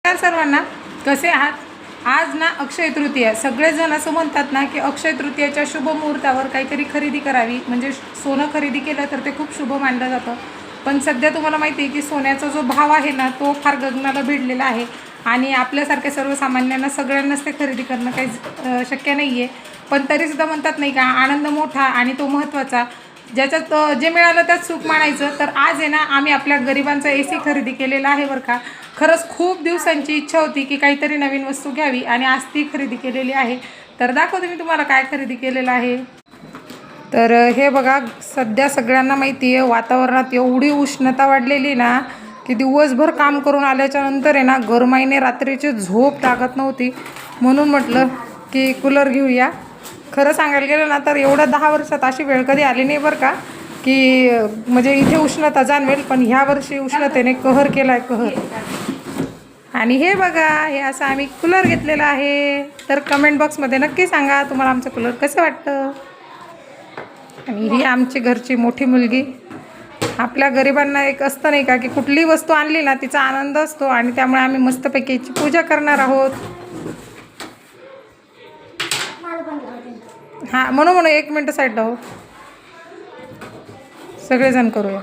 नमस्कार सर्वांना, कसे आहात? आज ना अक्षय तृतीया. सगळेजण असं म्हणतात ना की अक्षय तृतीयाच्या शुभ मुहूर्तावर काहीतरी खरेदी करावी, म्हणजे सोनं खरेदी केलं तर ते खूप शुभ मानलं जातं. पण सध्या तुम्हाला माहिती आहे की सोन्याचा जो भाव आहे ना तो फार गगनाला भिडलेला आहे आणि आपल्यासारख्या सर्वसामान्यांना सगळ्यांनाच ते खरेदी करणं काही शक्य नाही आहे. पण तरीसुद्धा म्हणतात नाही का, आनंद मोठा आणि तो महत्त्वाचा. ज्याच्यात जे मिळालं त्यात सुख मानायचं. तर आज आहे ना आम्ही आपल्या गरिबांचा AC खरेदी केलेला आहे बरं का. खरंच खूप दिवसांची इच्छा होती की काहीतरी नवीन वस्तू घ्यावी आणि आज ती खरेदी केलेली आहे. तर दाखवते मी तुम्हाला काय खरेदी केलेलं आहे. तर हे बघा, सध्या सगळ्यांना माहिती आहे वातावरणात एवढी उष्णता वाढलेली ना की दिवसभर काम करून आल्याच्या नंतर आहे ना गरमाईने रात्रीची झोप लागत नव्हती. म्हणून म्हटलं की कूलर घेऊया. खरं सांगायला गेलं ना तर एवढ्या 10 वर्षात अशी वेळ कधी आली नाही बरं का की म्हणजे इथे उष्णता जाणवेल. पण ह्या वर्षी उष्णतेने कहर केला आहे, कहर. आणि हे बघा, हे असं आम्ही कूलर घेतलेला आहे. तर कमेंट बॉक्समध्ये नक्की सांगा तुम्हाला आमचं कूलर कसं वाटतं. आणि ही आमची घरची मोठी मुलगी. आपल्या गरिबांना एक असतं नाही का की कुठली वस्तू आणली ना तिचा आनंद असतो आणि त्यामुळे आम्ही मस्तपैकी याची पूजा करणार आहोत. हां, म्हणून 1 मिनटं साईडला हो, सगळेजण करूया.